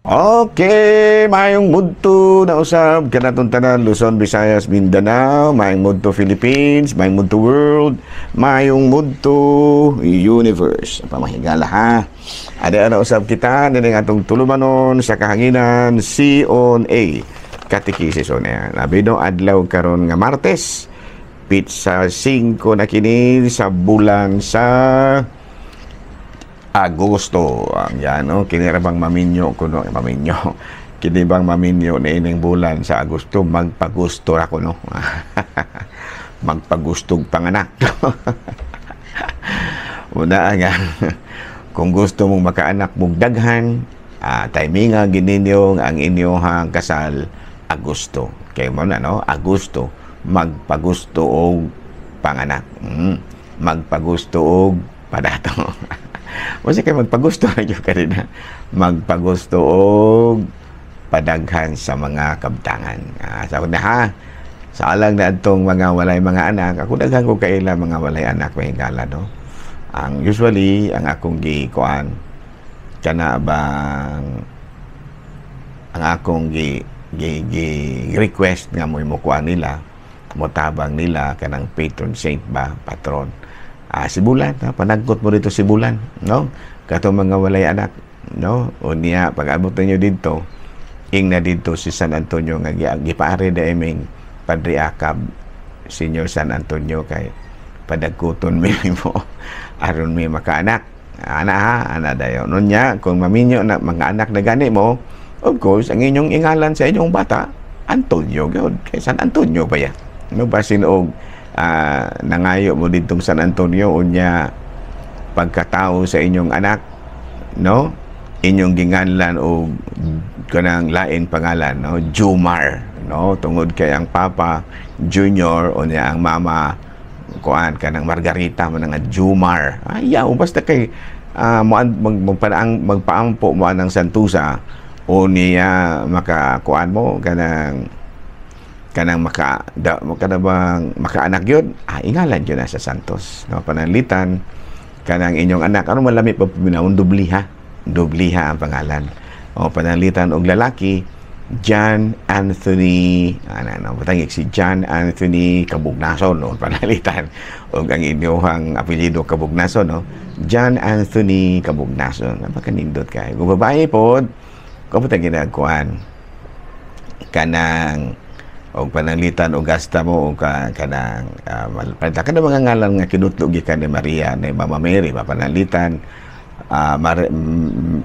Okay, mayong mudto na usab kanatong tanan Luzon, Visayas, Mindanao, mayong mudto Philippines, mayong mudto world, mayong mudto universe. Pamahigala ha. Ada usab kita nining atong tulumanon sa kahanginan C-on-A. Katekisis on air. Labino adlaw karon nga Martes, pizza 5 na kini sa bulan sa Agosto. Yan, no? Kini bang maminyo kuno, maminyo. Kini bang maminyo na ining bulan sa Agosto, magpagusto ako, no? Magpagustog panganak. Una nga, kung gusto mong makaanak mong daghan, timinga gininyo ang inyong kasal Agosto. Kaya mo na, no? Agosto, magpagusto og panganak. Magpagusto og padato. Kasi kayo magpagusto na yung kanina. Magpagusto o padaghan sa mga kabtangan. Sa una ha, sa alang na itong mga walay mga anak, ako daghan ko kaila mga walay anak may hingala, no? Usually, ang akong gikuan, kana bang ang akong request nga mo imukuan nila, mutabang nila kanang patron saint ba, patron. Si Bulan, panagkot mo dito si Bulan, no? Katong mga walay anak, no? O niya, pag-abot niyo dito, na dito si San Antonio, nga gipaari na eming Padre Acab, Senior San Antonio, kay padagkuton mi mo, aron mi makaanak. Ana dayo. Nun niya, kung maminyo na mga anak na gani mo, of course, ang inyong ingalan sa inyong bata, Antonio, kay San Antonio ba yan? No, basin og nangayo mo ditong San Antonio unya pagkatao sa inyong anak, no? Inyong ginganlan o kanang lain pangalan, no? Jumar, no? Tungod kay ang papa Junior unya ang mama kuan kanang Margarita mo nga Jumar. Ayaw basta kay magpaampo mo anang Santusa o niya makakuan mo kanang makaanak yun, ingalan yun na sa Santos, no? Pananglitan kanang inyong anak, ano malami pa pinawon, dubliha ang pangalan, o pananglitan og lalaki, John Anthony, patangik si John Anthony Cabugnason, no? Pananglitan og ang inyong apelyido Cabugnason, no? John Anthony Cabugnason, napakanindot kay kung babae po, kung patang ginagkuhan kanang o pananglitan o gasta mo o kanang malpalita ka na mga ngalan nga kinutlog gikan ni Maria ni Mama Mary mapananglitan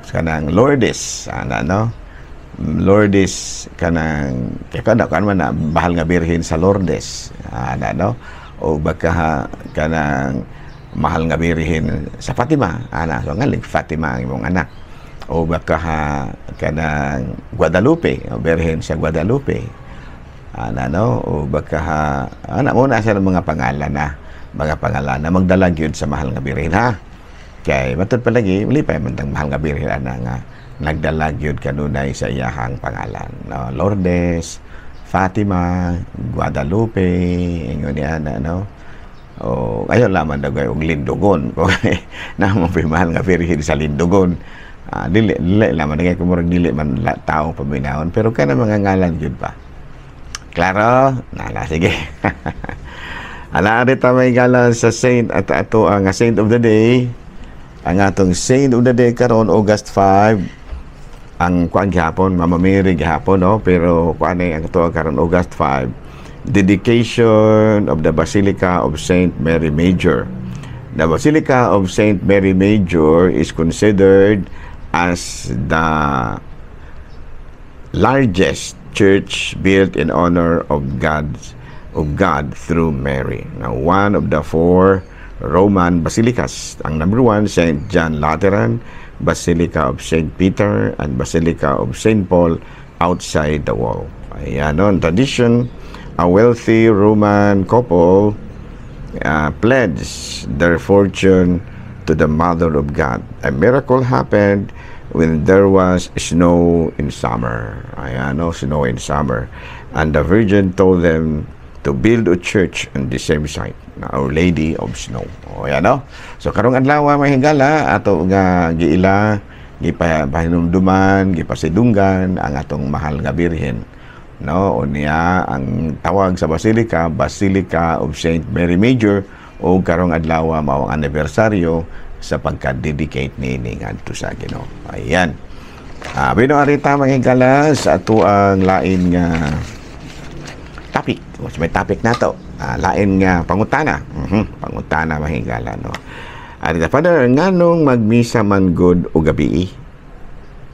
kanang Lourdes no Lourdes kanang kaya kan man na bahal nga birhen sa Lourdes no o baka kanang mahal nga birhen sa Fatima so ngaling Fatima ang imong anak o baka kanang Guadalupe o birhen sa Guadalupe no? O baka mo na siya ng mga pangalan na magdalag yun sa mahal nga birhen ha kay matod palagi malipay man tang mahal nga birhen nga nagdalag yun kanunay sa iyahang pangalan, no? Lourdes, Fatima, Guadalupe ingon niya no? O ayon lamang dagay og Lindogon na mo mahal nga birhen sa Lindogon dili lamang dagay kumurag dili man tao paminahon pero kana mga ngalan yun pa. Klaro? Sige. Alaari ta may galan sa Saint at ato ang Saint of the Day. Ang atong Saint of the Day karon August 5. Ang kuan gihapon, Mama Mary gihapon, no? Pero kuan ay ang ato karon August 5. Dedication of the Basilica of Saint Mary Major. The Basilica of Saint Mary Major is considered as the largest church built in honor of God through Mary. Now, one of the 4 Roman basilicas. Ang number 1, St. John Lateran, Basilica of St. Peter, and Basilica of St. Paul outside the wall. Ayan, on tradition, a wealthy Roman couple pledged their fortune to the Mother of God. A miracle happened when there was snow in summer. Ayan, no, snow in summer. And the Virgin told them to build a church on the same site, Our Lady of Snow. O, ayan, no? So, karong adlaw, mahingala, ato nga giila gipahinumduman, gipasidunggan ang atong mahal nga birhen, no? Unya ang tawag sa Basilica, Basilica of Saint Mary Major, o karong adlaw mao ang anibersaryo sa pagka-dedicate niini ngadto sa Ginoo. Ayan. Bino arita mga higala sa ato ang lain nga topic. May topic na to. Lain nga pangutana. Pangutana mga higala, no? Arita, Father, nganong magmisa man good o gabi?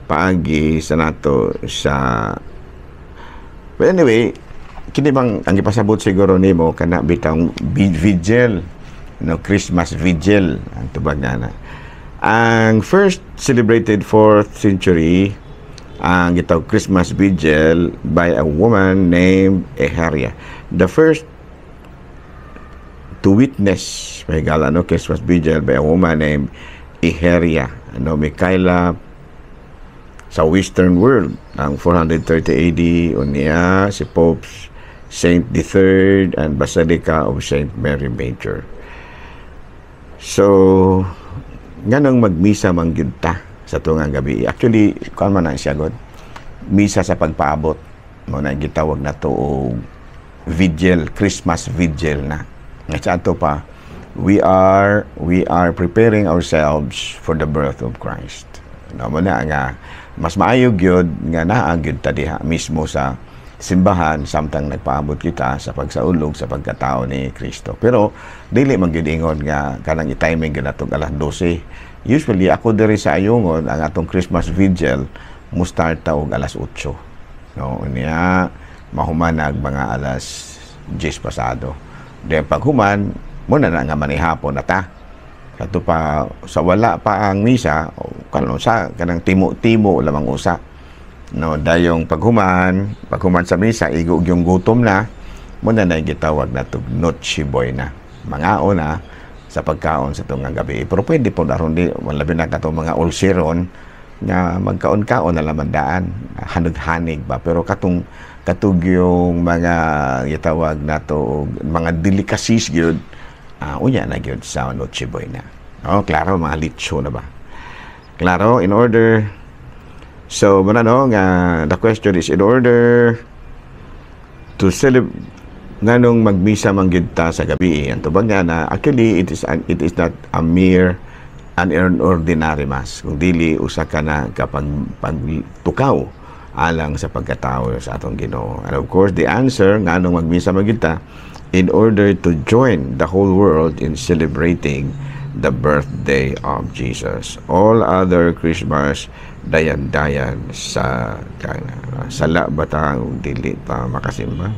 Paagi sa nato sa... But anyway, kini bang ang ipasabot siguro nimo kana bitang vigil, no, Christmas vigil ang tubag na. Ang first celebrated 4th century ang gitawag Christmas vigil by a woman named Eheria. The first to witness Christmas vigil by a woman named Eheria, Michaela sa Western world ang 430 AD unya si Pope Saint III and Basilica of Saint Mary Major. So nganong magmisa man gyud ta sa tungang gabi. Actually kuan man na siya god, misa sa pagpaabot mo na gitawag na to og vigil, Christmas vigil na. Nga ato pa, we are preparing ourselves for the birth of Christ. Mo na nga mas maayo gyud nga naa gyud ta diha mismo sa simbahan samtang nagpaabot kita sa pagsaulog sa pagkatao ni Kristo. Pero dili man gyud ingon nga kanang i-timing gyud atong alas 12. Usually ako diri sa Ayungon ang atong Christmas vigil mo start ta og alas 8. No, niya mahumanag mga alas 10 pasado. Then paghuman mo na nga manihapon na ta. Kato pa sa wala pa ang misa kano sa kanang timo-timo lamang usa. No, dayong paghuman sa misa igog yung gutom na mo na gitawag na tug Noche Buena. Mangao na sa pagkaon sa tungang gabi. Pero pwede po daron di labi na kato mga ulceron nga magkaon-kaon na lamandaan, hanog-hanig ba, pero katong yung mga gitawag nato mga delicacies gyud unya na gyud sa Noche Buena. Klaro mga litso na ba? Klaro in order. So nga the question is in order to celebrate nganong magmisa man gyud ta sa gabi. Ang tubag nga na actually it is not a mere an ordinary mass, kung dili usa ka na kapag pagtukaw alang sa pagkatao sa atong Ginoo. And of course the answer nganong magmisa man gyud ta in order to join the whole world in celebrating the birthday of Jesus. All other Christmas dayan-dayan sa sala bata og dili ta makasimba.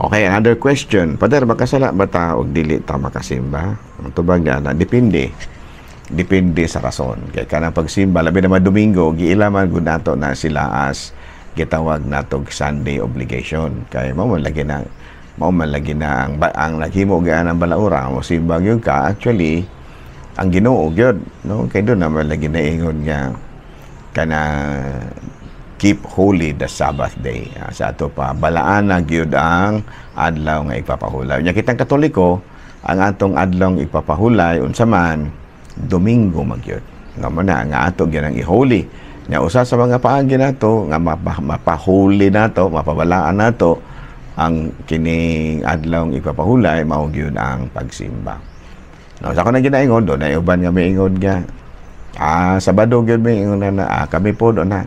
Okay, another question. Padar, makasala ba ta og dili ta makasimba? Ang tubag na depende sa rason. Kaya kanang pagsimba labi na Domingo giilaman gud nato na sila as gitawag natog Sunday obligation. Kay mao man lagi na ang naghimo gaan ang balaura mo simba gyud ka actually ang Ginoo gyud, no? Kay do naman lagi na ingon nga kana keep holy the Sabbath day. Sa ato pa balaan na gyud ang adlaw nga ipapahulay. Nya kitang Katoliko ang atong adlaw ipapahulay unsa man Domingo magyud. Nga na nga ato gyud ang i-holy. Nya usa sa mga paagi nato nga mapahuli nato, mapabalaan nato ang kining adlaw ipapahulay mao gyud ang pagsimba. No, sa kanang ginaingon do na uban nga miingon nga Sabado gyud miingon na kami po do na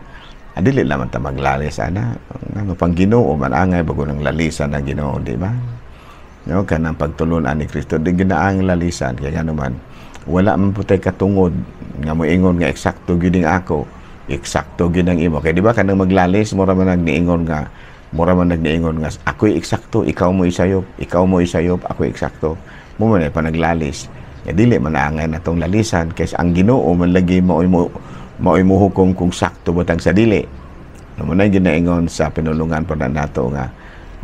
dili naman ta maglalis ana nga pang Ginoo man angay bago nang lalisan na Ginoo, di ba? No, kanang pagtulunan ni Kristo di ginaang lalisan kay ngano man wala man putay katungod nga moingon nga eksakto gyud ako, eksakto gyud ang imo. Kay di ba kanang maglalis mura man nagniingon nga ako'y eksakto, ikaw mo isayop, ako'y eksakto. Mo man pa naglalis. Ya dili man angay natong lalisan kay ang Ginoo man lagi maoy mo hukom kung sakto butang sa dili. No man ginaingon sa pinulungan pa nato nga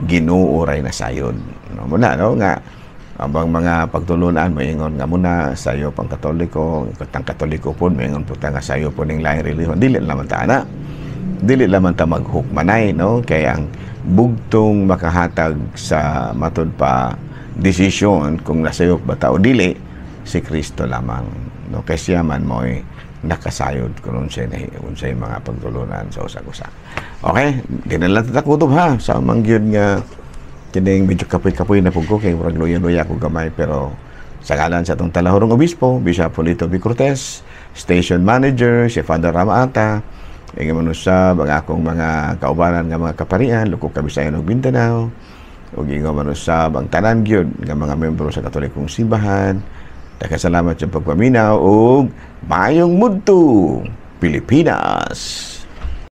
Ginoo ray na sayod. No muna no nga abang mga pagtulunan moingon nga muna sayo pang Katoliko, katang Katoliko pud moingon puta nga sayo po ning lain relihiyon. Dili naman ta ana. Dili naman ta maghukmanay, no? Kay ang bugtong makahatag sa matud pa desisyon kung nasayop ba ta o dili si Kristo lamang, no? Kay siya man mo'y nakasayod kung siya mga pagtulunan sa usa-usa. Okay, di na lang tatakutob ha, sa mangyod nga kining medyo kapoy-kapoy na pugko kay murag luya-luya ko gamay, pero sa ngalan sa itong talahurong obispo, Bishop Polito B. Cortez, Station Manager, si Father Ramata, ang manusab, ang akong mga kaubanan nga mga kaparian, Lukok, Kabisayan ug Mindanao, ug ingon manusab ang tanan gyud nga mga membro sa Katolikong Simbahan. Salamat sa pagpaminaw ug maayong mudto, Pilipinas.